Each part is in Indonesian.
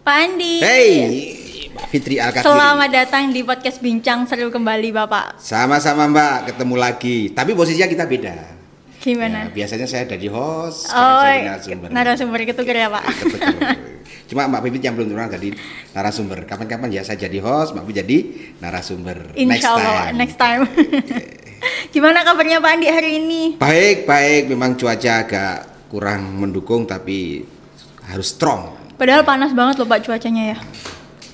Pak Andi. Hey, Mbak Fitri Alkatiri. Selamat datang di podcast Bincang Seru kembali, Bapak. Sama-sama Mbak, ketemu lagi. Tapi posisinya kita beda. Gimana? Ya, biasanya saya jadi host, Oh, sekarang saya jadi narasumber ketuker ya, Pak. Ketuker. Cuma Mbak Pipit yang belum turun jadi narasumber. Kapan-kapan ya saya jadi host, Mbak Pipit jadi narasumber. Insya Allah, next time. Gimana kabarnya Pak Andi hari ini? Baik. Memang cuaca agak kurang mendukung, tapi harus strong. Padahal panas banget loh Pak cuacanya ya.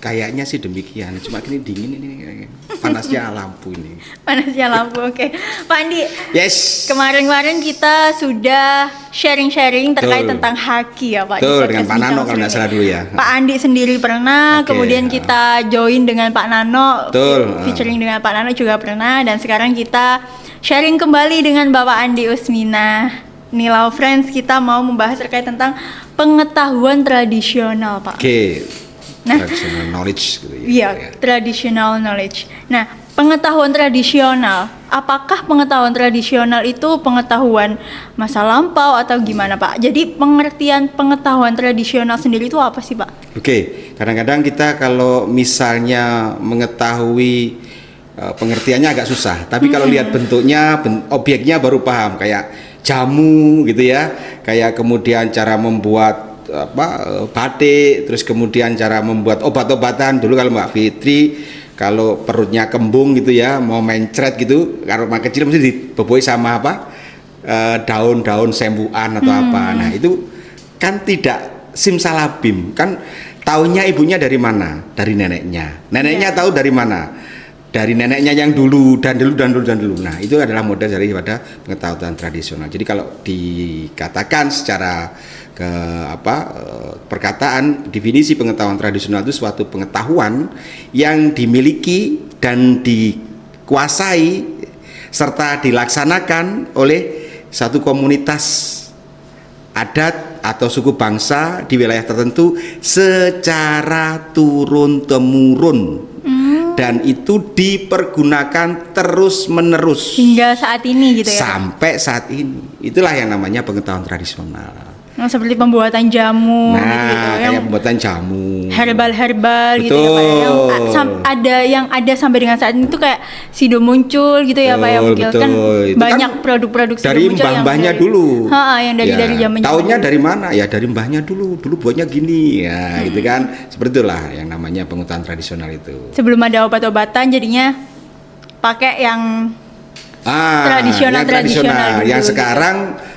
Kayaknya sih demikian, cuma ini dingin ini, panasnya lampu ini. Panasnya lampu, oke. Pak Andi, Yes. kemarin kita sudah sharing-sharing terkait Betul. tentang haki ya Pak. Betul, di dengan podcast Pak Nano Bincang kalau nggak Seru salah ini. dulu ya. Pak Andi sendiri pernah, Oke, kemudian kita join dengan Pak Nano, Betul. featuring dengan Pak Nano juga pernah, dan sekarang kita sharing kembali dengan Bapak Andi Usmina. Nih Lau Friends, kita mau membahas terkait tentang pengetahuan tradisional Pak. Oke. Nah. Traditional knowledge gitu ya. Iya, traditional knowledge. Nah, pengetahuan tradisional, apakah pengetahuan tradisional itu pengetahuan masa lampau atau gimana Pak? Jadi pengertian pengetahuan tradisional sendiri itu apa sih Pak? Oke, kadang-kadang kita kalau misalnya mengetahui pengertiannya agak susah, tapi kalau lihat bentuknya, objeknya baru paham, kayak jamu gitu ya, kayak kemudian cara membuat batik, terus kemudian cara membuat obat-obatan. Dulu kalau Mbak Fitri kalau perutnya kembung gitu ya, mau mencret gitu, kalau anak kecil mesti diboboi sama daun-daun sembuhan atau apa. Nah itu kan tidak simsalabim, kan taunya ibunya dari mana? Dari neneknya. Neneknya tahu dari mana? Dari neneknya yang dulu dan dulu. Nah itu adalah modal daripada pengetahuan tradisional. Jadi kalau dikatakan secara perkataan, definisi pengetahuan tradisional itu suatu pengetahuan yang dimiliki dan dikuasai serta dilaksanakan oleh satu komunitas adat atau suku bangsa di wilayah tertentu secara turun-temurun. Dan itu dipergunakan terus-menerus hingga saat ini gitu ya? Sampai saat ini. Itulah yang namanya pengetahuan tradisional. Nah, seperti pembuatan jamu gitu, kayak pembuatan jamu herbal gitu ya Pak, yang ada sampai dengan saat ini tuh kayak sido muncul gitu ya Pak ya, kan banyak kan produk-produk dari mbah-mbahnya dulu. Yang dari zaman tahunnya dari mana ya, dari mbahnya dulu buatnya gini ya, gitu kan. Seperti itulah yang namanya pengetahuan tradisional itu. Sebelum ada obat-obatan jadinya pakai yang tradisional dulu, yang gitu. sekarang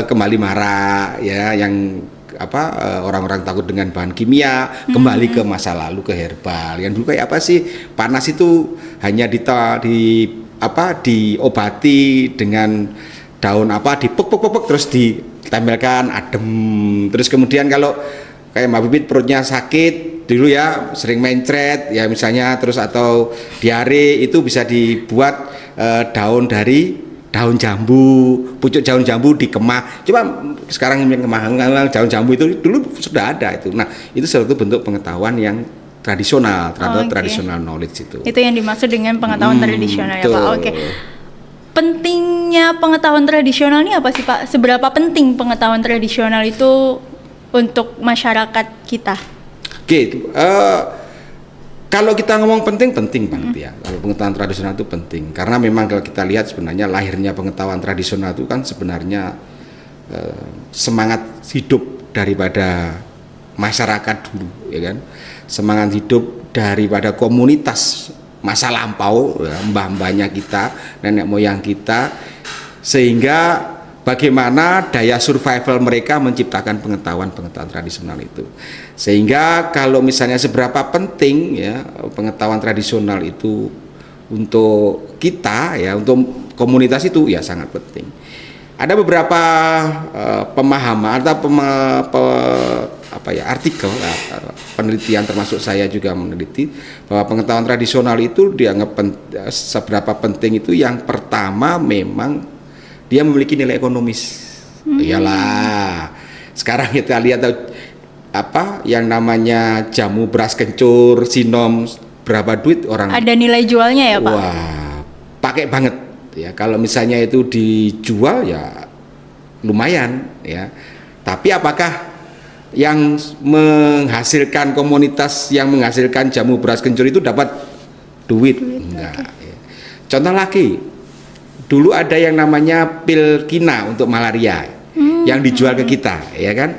kembali marak ya, yang orang-orang takut dengan bahan kimia, kembali ke masa lalu, ke herbal. Yang dulu kayak apa sih, panas itu hanya diobati dengan daun dipuk terus ditempelkan adem. Terus kemudian kalau kayak Mbak Bibit perutnya sakit dulu ya, sering mencret ya misalnya, terus atau diare, itu bisa dibuat daun jambu, pucuk daun jambu dikemas. Coba sekarang yang kemah daun jambu itu dulu sudah ada itu. Nah, itu suatu bentuk pengetahuan yang tradisional, tradisional knowledge itu. Itu yang dimaksud dengan pengetahuan tradisional ya Pak. Oke. Pentingnya pengetahuan tradisional ini apa sih Pak? Seberapa penting pengetahuan tradisional itu untuk masyarakat kita? Oke, kalau kita ngomong penting banget ya. Kalau pengetahuan tradisional itu penting, karena memang kalau kita lihat sebenarnya lahirnya pengetahuan tradisional itu kan sebenarnya semangat hidup daripada masyarakat dulu, ya kan. Semangat hidup daripada komunitas masa lampau, ya, mbah-mbahnya kita, nenek moyang kita, sehingga bagaimana daya survival mereka menciptakan pengetahuan tradisional itu. Sehingga kalau misalnya seberapa penting ya pengetahuan tradisional itu untuk kita ya, untuk komunitas itu ya sangat penting. Ada beberapa pemahaman atau artikel penelitian, termasuk saya juga meneliti bahwa pengetahuan tradisional itu dianggap seberapa penting itu. Yang pertama memang dia memiliki nilai ekonomis. Iyalah, sekarang kita lihat yang namanya jamu beras kencur, sinom, berapa duit orang? Ada nilai jualnya ya Pak? Wah, pakai banget ya. Kalau misalnya itu dijual ya lumayan ya. Tapi apakah yang menghasilkan komunitas yang menghasilkan jamu beras kencur itu dapat duit. Enggak. Ya. Contoh lagi, dulu ada yang namanya pil kina untuk malaria yang dijual ke kita, ya kan?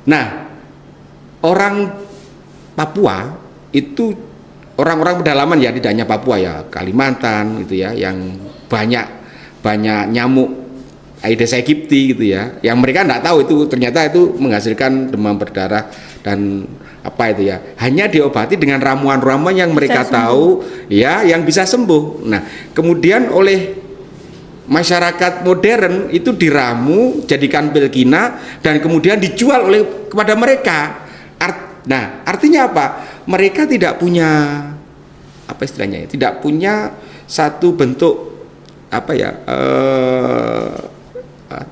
Nah, orang Papua itu orang-orang pedalaman ya, tidak hanya Papua ya, Kalimantan itu ya, yang banyak nyamuk Aedes aegypti gitu ya, yang mereka tidak tahu itu ternyata itu menghasilkan demam berdarah dan apa itu ya, hanya diobati dengan ramuan-ramuan yang mereka tahu ya, yang bisa sembuh. Nah, kemudian oleh masyarakat modern itu diramu jadikan pil kina dan kemudian dijual kepada mereka. Nah, artinya apa? Mereka tidak punya apa istilahnya ya, tidak punya satu bentuk apa ya,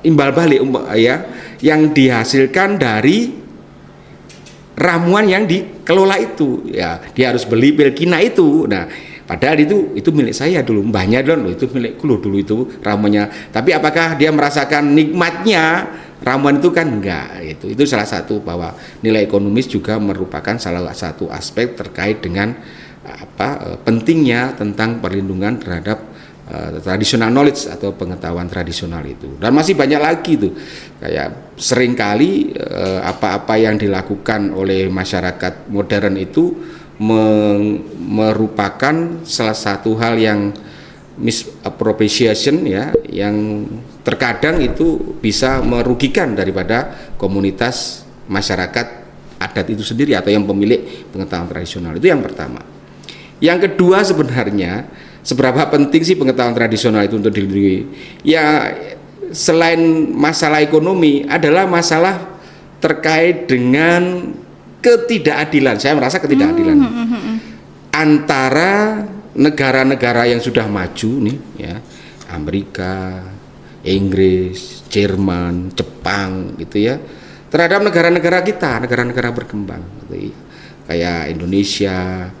imbal balik ya, yang dihasilkan dari ramuan yang dikelola itu ya. Dia harus beli pil kina itu. Nah, padahal itu milik saya dulu, mbahnya dulu, itu milikku dulu itu ramuannya. Tapi apakah dia merasakan nikmatnya ramuan itu? Kan enggak. Itu salah satu bahwa nilai ekonomis juga merupakan salah satu aspek terkait dengan pentingnya tentang perlindungan terhadap traditional knowledge atau pengetahuan tradisional itu. Dan masih banyak lagi tuh, kayak seringkali apa-apa yang dilakukan oleh masyarakat modern itu merupakan salah satu hal yang misappropriation ya, yang terkadang itu bisa merugikan daripada komunitas masyarakat adat itu sendiri atau yang pemilik pengetahuan tradisional. Itu yang pertama. Yang kedua, sebenarnya seberapa penting sih pengetahuan tradisional itu untuk dilindungi? Ya, selain masalah ekonomi adalah masalah terkait dengan ketidakadilan. Saya merasa ketidakadilan antara negara-negara yang sudah maju nih ya, Amerika, Inggris, Jerman, Jepang gitu ya, terhadap negara-negara kita, negara-negara berkembang gitu ya. Kayak Indonesia,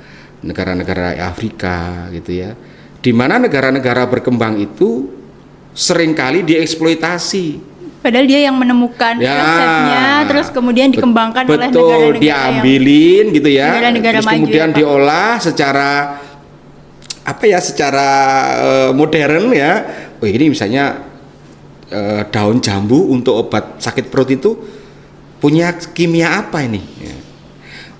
negara-negara Afrika gitu ya, di mana negara-negara berkembang itu seringkali dieksploitasi. Padahal dia yang menemukan resepnya, terus kemudian dikembangkan oleh betul, negara-negara diambilin gitu ya, negara-negara terus maju kemudian ya, diolah secara secara modern ya. Oh, ini misalnya daun jambu untuk obat sakit perut itu punya kimia apa ini? Ya.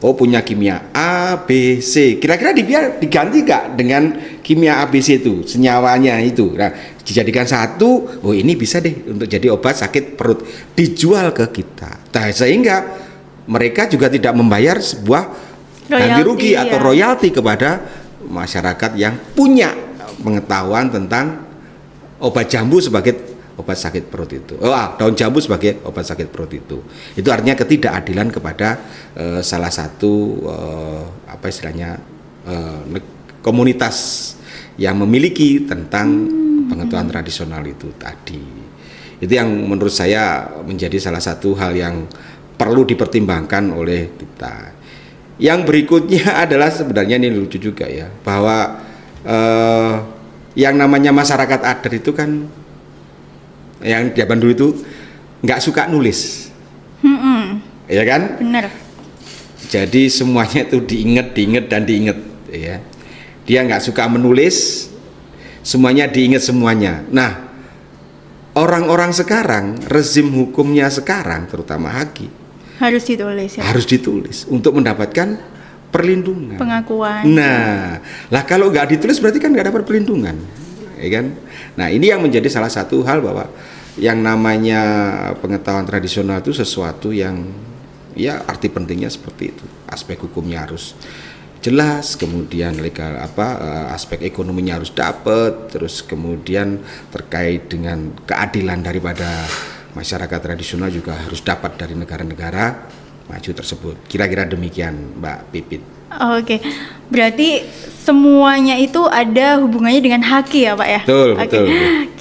Oh, punya kimia A, B, C. Kira-kira diganti nggak dengan kimia A, B, C itu, senyawanya itu. Nah, dijadikan satu, oh ini bisa deh untuk jadi obat sakit perut, dijual ke kita. Nah, sehingga mereka juga tidak membayar sebuah ganti rugi atau royalti kepada masyarakat yang punya pengetahuan tentang obat jambu sebagai obat sakit perut itu. Daun jambu sebagai obat sakit perut itu. Itu artinya ketidakadilan kepada salah satu komunitas yang memiliki tentang pengetahuan tradisional itu tadi. Itu yang menurut saya menjadi salah satu hal yang perlu dipertimbangkan oleh kita. Yang berikutnya adalah sebenarnya ini lucu juga ya, bahwa yang namanya masyarakat adat itu kan yang zaman dulu itu nggak suka nulis, ya kan? Benar. Jadi semuanya itu diingat ya. Dia nggak suka menulis, semuanya diingat semuanya. Nah, orang-orang sekarang, rezim hukumnya sekarang, terutama Haki, harus ditulis ya. Harus ditulis untuk mendapatkan perlindungan. Pengakuan. Nah, lah kalau nggak ditulis berarti kan nggak dapat perlindungan, ya kan? Nah, ini yang menjadi salah satu hal bahwa yang namanya pengetahuan tradisional itu sesuatu yang ya arti pentingnya seperti itu. Aspek hukumnya harus jelas, kemudian legal aspek ekonominya harus dapat, terus kemudian terkait dengan keadilan daripada masyarakat tradisional juga harus dapat dari negara-negara maju tersebut. Kira-kira demikian, Mbak Pipit. Oke, berarti semuanya itu ada hubungannya dengan Haki ya Pak ya? Betul.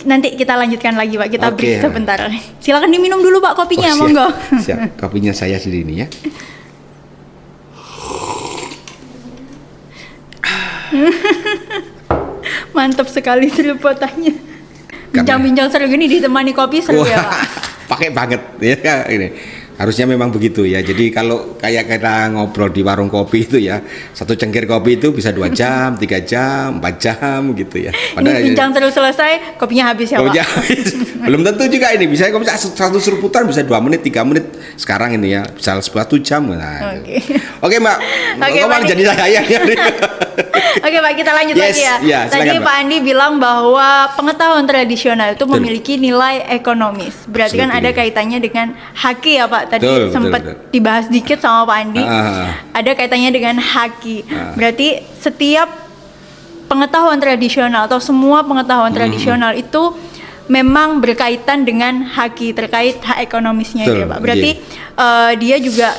Nanti kita lanjutkan lagi Pak, kita break ya. sebentar. Silakan diminum dulu Pak kopinya, monggo. Siap, kopinya saya sendiri ini ya. Mantap sekali serupotannya. Bincang-bincang seru gini ditemani kopi seru ya Pak. Pakai banget ya ini. Harusnya memang begitu ya. Jadi kalau kayak kita ngobrol di warung kopi itu ya, satu cengkir kopi itu bisa 2 jam, 3 jam, 4 jam gitu ya. Ini bincang terus selesai, kopinya habis ya Pak? Kopinya habis. Belum tentu juga ini. Bisa kopi satu seruputan bisa 2 menit, 3 menit. Sekarang ini ya, bisa 1 jam. Nah, Oke Mbak. Oke, Kok malah jadi saya ya. Oke Pak, kita lanjut Yes, lagi ya. ya, Tadi silakan, Pak Andi bilang bahwa pengetahuan tradisional itu Betul. memiliki nilai ekonomis. Berarti kan ada Absolutely. kaitannya dengan haki ya Pak. Tadi Betul, sempat betul. dibahas dikit sama Pak Andi. Ah. Ada kaitannya dengan haki. Berarti setiap pengetahuan tradisional atau semua pengetahuan tradisional itu memang berkaitan dengan haki, terkait hak ekonomisnya Betul, ya Pak. Berarti dia juga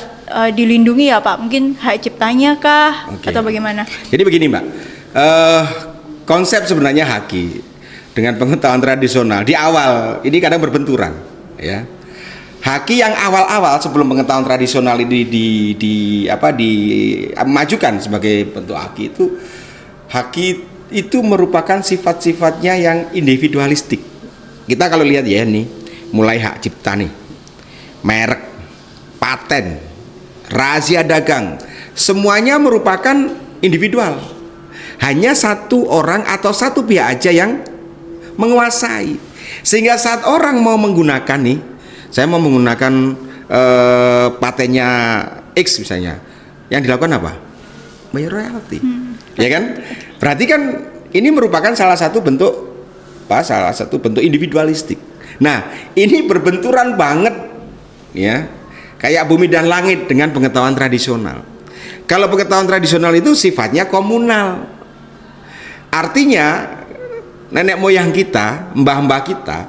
dilindungi ya Pak. Mungkin hak ciptanya kah Oke. atau bagaimana? Jadi begini Mbak, konsep sebenarnya haki dengan pengetahuan tradisional di awal ini kadang berbenturan, ya. Haki yang awal-awal sebelum pengetahuan tradisional ini dimajukan sebagai bentuk haki itu merupakan sifat-sifatnya yang individualistik. Kita kalau lihat ya nih, mulai hak cipta nih, merek, paten, rahasia dagang, semuanya merupakan individual. Hanya satu orang atau satu pihak aja yang menguasai. Sehingga saat orang mau menggunakan nih, saya mau menggunakan patennya X misalnya, yang dilakukan apa? Bayar royalti, ya kan? Berarti kan ini merupakan salah satu bentuk individualistik. Nah, ini berbenturan banget, ya, kayak bumi dan langit dengan pengetahuan tradisional. Kalau pengetahuan tradisional itu sifatnya komunal, artinya nenek moyang kita, mbah-mbah kita,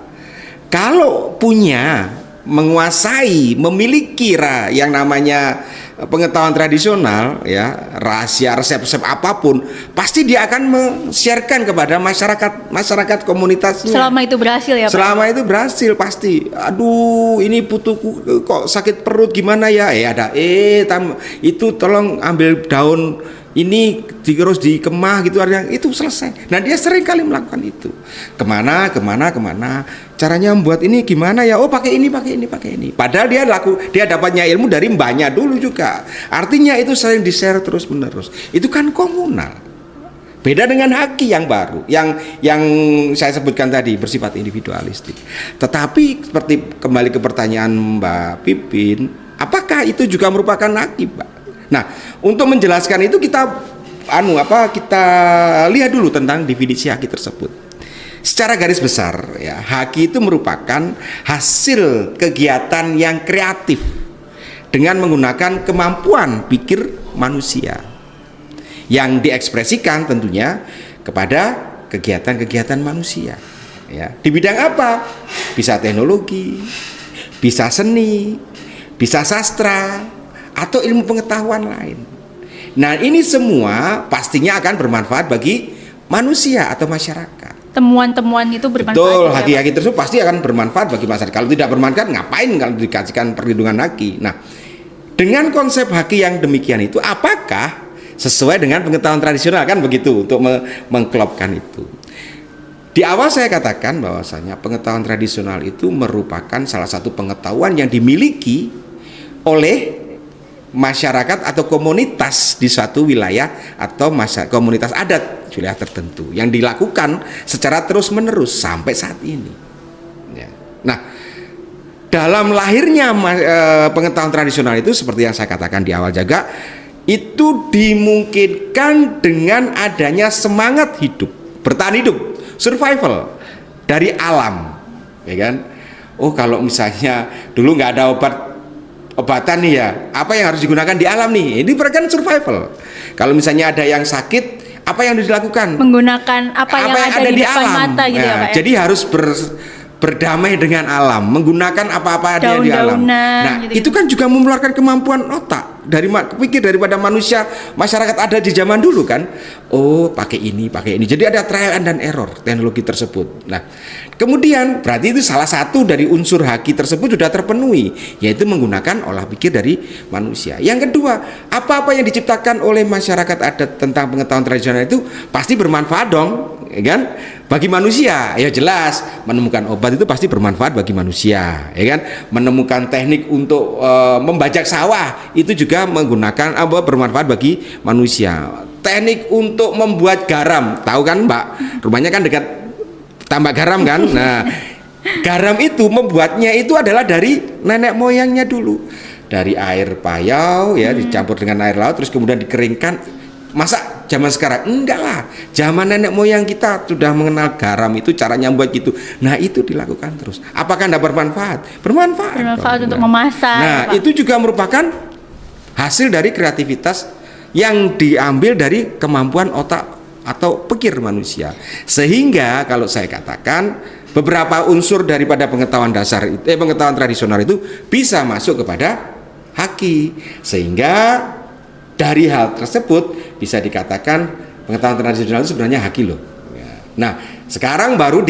kalau punya, menguasai, memiliki yang namanya pengetahuan tradisional, ya, rahasia, resep-resep apapun, pasti dia akan men-sharekan kepada masyarakat komunitasnya. Selama itu berhasil ya Pak? Selama itu berhasil pasti. Aduh, ini putuku kok sakit perut gimana ya? Itu tolong ambil daun ini terus dikemah gitu, artinya itu selesai. Nah, dia sering kali melakukan itu. Kemana. Caranya membuat ini gimana ya? Oh, pakai ini. Padahal dia dapatnya ilmu dari mbahnya dulu juga. Artinya itu sering di-share terus menerus. Itu kan komunal. Beda dengan haki yang baru, yang saya sebutkan tadi bersifat individualistik. Tetapi seperti kembali ke pertanyaan Mbak Pipin, apakah itu juga merupakan haki, Pak? Nah, untuk menjelaskan itu kita lihat dulu tentang definisi haki tersebut. Secara garis besar, ya, haki itu merupakan hasil kegiatan yang kreatif dengan menggunakan kemampuan pikir manusia yang diekspresikan tentunya kepada kegiatan-kegiatan manusia, ya. Di bidang apa? Bisa teknologi, bisa seni, bisa sastra, atau ilmu pengetahuan lain. Nah, ini semua pastinya akan bermanfaat bagi manusia atau masyarakat. Temuan-temuan itu bermanfaat. Betul, ya, haki-haki tersebut pasti akan bermanfaat bagi masyarakat. Kalau tidak bermanfaat, ngapain kalau dikasihkan perlindungan haki? Nah, dengan konsep haki yang demikian itu, apakah sesuai dengan pengetahuan tradisional? Kan begitu, untuk mengklopkan itu. Di awal saya katakan bahwasanya pengetahuan tradisional itu merupakan salah satu pengetahuan yang dimiliki oleh masyarakat atau komunitas di suatu wilayah atau komunitas adat wilayah tertentu yang dilakukan secara terus-menerus sampai saat ini, ya. Nah, dalam lahirnya pengetahuan tradisional itu seperti yang saya katakan di awal juga, itu dimungkinkan dengan adanya semangat hidup, bertahan hidup, survival dari alam, ya kan? Oh, kalau misalnya dulu nggak ada obatan nih ya, apa yang harus digunakan di alam nih? Ini berarti survival. Kalau misalnya ada yang sakit, apa yang harus dilakukan? Menggunakan apa yang ada di depan alam. mata gitu, Nah, ya Pak, ya? jadi harus berdamai dengan alam, menggunakan apa-apa ada di alam. Nah, gitu. itu kan juga mengeluarkan kemampuan otak pikir daripada masyarakat ada di zaman dulu kan. Oh, pakai ini. Jadi ada trial and error teknologi tersebut. Nah, kemudian berarti itu salah satu dari unsur haki tersebut sudah terpenuhi, yaitu menggunakan olah pikir dari manusia. Yang kedua, apa-apa yang diciptakan oleh masyarakat adat tentang pengetahuan tradisional itu pasti bermanfaat dong, ya kan? bagi manusia, ya jelas menemukan obat itu pasti bermanfaat bagi manusia, ya kan? Menemukan teknik untuk membajak sawah itu juga menggunakan bermanfaat bagi manusia. Teknik untuk membuat garam, tahu kan Mbak? Rumahnya kan dekat tambak garam kan? Nah, garam itu membuatnya itu adalah dari nenek moyangnya dulu, dari air payau ya dicampur dengan air laut terus kemudian dikeringkan. Masa zaman sekarang? Enggak lah, zaman nenek moyang kita sudah mengenal garam itu caranya buat gitu. Nah itu dilakukan terus. Apakah tidak bermanfaat? Bermanfaat untuk memasak. Nah itu juga merupakan hasil dari kreativitas yang diambil dari kemampuan otak atau pikir manusia. Sehingga kalau saya katakan beberapa unsur daripada pengetahuan dasar itu, pengetahuan tradisional itu bisa masuk kepada haki. Sehingga dari hal tersebut bisa dikatakan pengetahuan tradisional itu sebenarnya haki loh. Nah, sekarang baru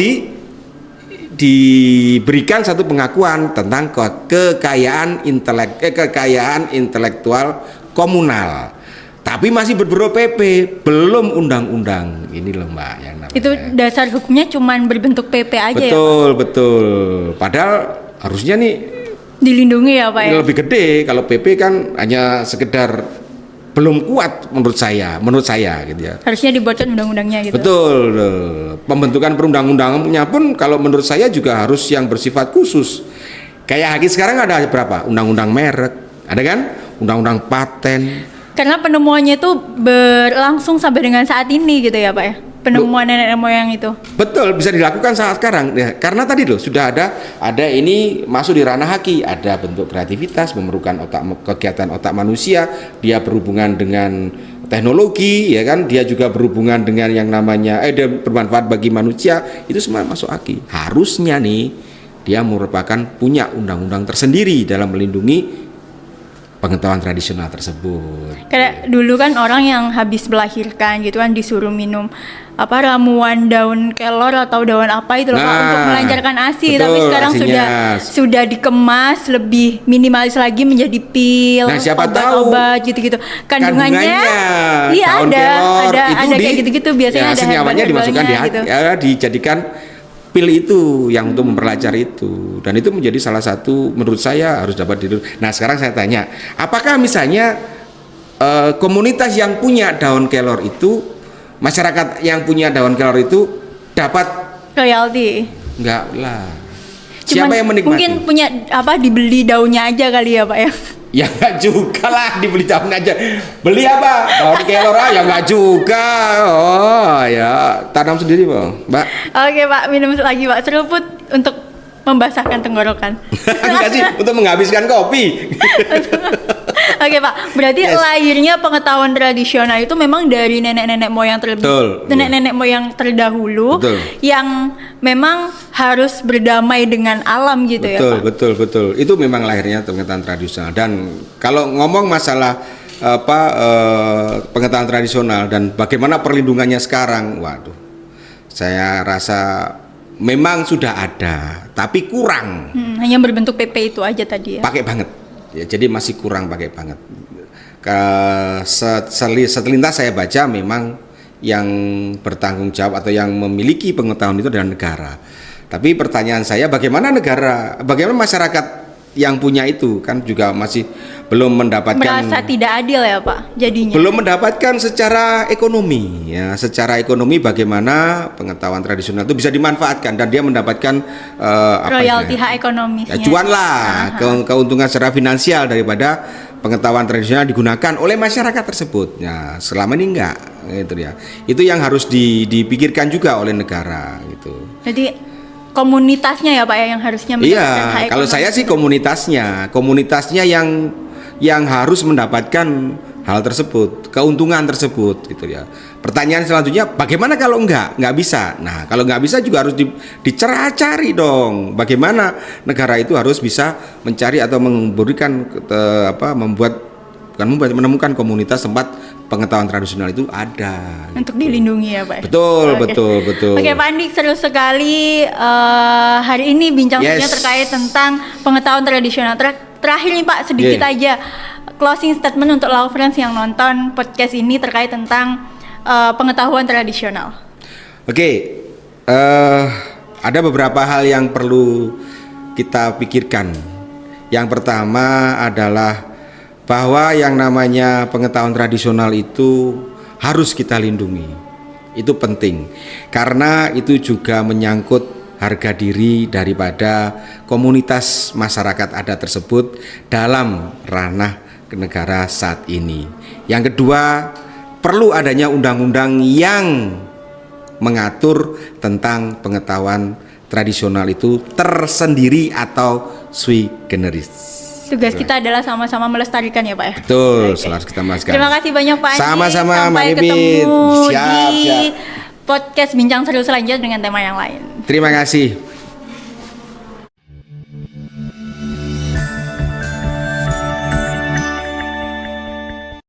diberikan satu pengakuan tentang kekayaan intelektual komunal. Tapi masih berburu PP, belum undang-undang. Ini loh Mbak yang namanya. Itu dasar hukumnya cuman berbentuk PP aja ya Pak? Betul. Padahal harusnya nih dilindungi ya Pak ya? Lebih gede. Kalau PP kan hanya sekedar belum kuat menurut saya gitu ya. Harusnya dibuatkan undang-undangnya gitu. Betul. Pembentukan perundang-undangannya pun kalau menurut saya juga harus yang bersifat khusus. Kayak haki sekarang ada berapa? Undang-undang merek, ada kan? Undang-undang paten. Karena penemuannya itu berlangsung sampai dengan saat ini gitu ya Pak ya? Penemuan nenek moyang itu. Betul, bisa dilakukan saat sekarang. Ya, karena tadi loh sudah ada ini masuk di ranah haki, ada bentuk kreativitas, memerlukan kegiatan otak manusia, dia berhubungan dengan teknologi, ya kan? Dia juga berhubungan dengan yang namanya dia bermanfaat bagi manusia, itu semua masuk haki. Harusnya nih dia merupakan punya undang-undang tersendiri dalam melindungi pengetahuan tradisional tersebut. Kayak dulu kan orang yang habis melahirkan gitu kan disuruh minum ramuan daun kelor atau daun apa itu loh Pak, untuk melancarkan ASI. Betul, tapi sekarang asinya sudah dikemas lebih minimalis lagi menjadi pil, nah, siapa obat gitu-gitu. Kandungannya iya ada kayak gitu-gitu biasanya ada senyawanya dimasukkan gitu. Dijadikan pil itu yang untuk memperlancar itu, dan itu menjadi salah satu menurut saya harus dapat Nah sekarang saya tanya, apakah misalnya komunitas yang punya daun kelor itu, masyarakat yang punya daun kelor itu dapat royalti? Enggak lah. Siapa yang menikmati? Mungkin punya dibeli daunnya aja kali ya Pak ya? Ya nggak juga lah, dibeli daun aja. Beli apa? Daun kelor ya nggak juga. Oh ya, tanam sendiri Mbak. Oke Pak, minum lagi Pak, seruput untuk membasahkan tenggorokan. Enggak sih, untuk menghabiskan kopi. Oke Pak, berarti lahirnya pengetahuan tradisional itu memang dari nenek-nenek moyang nenek-nenek moyang terdahulu. Betul. Yang memang harus berdamai dengan alam gitu ya Pak. Betul. Itu memang lahirnya pengetahuan tradisional. Dan kalau ngomong masalah pengetahuan tradisional dan bagaimana perlindungannya sekarang, waduh, saya rasa memang sudah ada, tapi kurang. Hanya berbentuk PP itu aja tadi ya. Pakai banget. Ya, jadi masih kurang pakai banget. Setelintas saya baca memang yang bertanggung jawab atau yang memiliki pengetahuan itu adalah negara. Tapi pertanyaan saya, bagaimana masyarakat yang punya itu kan juga masih belum mendapatkan, merasa tidak adil ya Pak jadinya. Belum mendapatkan secara ekonomi ya, secara ekonomi bagaimana pengetahuan tradisional itu bisa dimanfaatkan dan dia mendapatkan royalti hak ekonomisnya. Ya, cuan lah, keuntungan secara finansial daripada pengetahuan tradisional digunakan oleh masyarakat tersebut. Ya, selama ini enggak gitu ya. Itu yang harus dipikirkan juga oleh negara gitu. Jadi komunitasnya ya Pak ya yang harusnya mendapatkan hak ekonomi. Iya, kalau saya sih komunitasnya yang harus mendapatkan hal tersebut, keuntungan tersebut gitu ya. Pertanyaan selanjutnya, bagaimana kalau enggak bisa? Nah, kalau enggak bisa juga harus dicari dong. Bagaimana negara itu harus bisa mencari atau memberikan menemukan komunitas tempat pengetahuan tradisional itu ada untuk dilindungi ya Pak. Betul. Oke Pak Andi, seru sekali hari ini bincang-bincangnya terkait tentang pengetahuan tradisional. Terakhir nih Pak, sedikit aja closing statement untuk Law Friends yang nonton podcast ini terkait tentang pengetahuan tradisional. Oke, ada beberapa hal yang perlu kita pikirkan. Yang pertama adalah bahwa yang namanya pengetahuan tradisional itu harus kita lindungi. Itu penting karena itu juga menyangkut harga diri daripada komunitas masyarakat adat tersebut dalam ranah negara saat ini. Yang kedua, perlu adanya undang-undang yang mengatur tentang pengetahuan tradisional itu tersendiri atau sui generis. Tugas kita adalah sama-sama melestarikan ya Pak ya. Betul, Oke. selalu kita melestarikan. Terima kasih banyak Pak Andi. Sama-sama, Sampai Mbak Bibit. ketemu Siap, di siap. podcast Bincang Seru selanjutnya dengan tema yang lain. Terima kasih.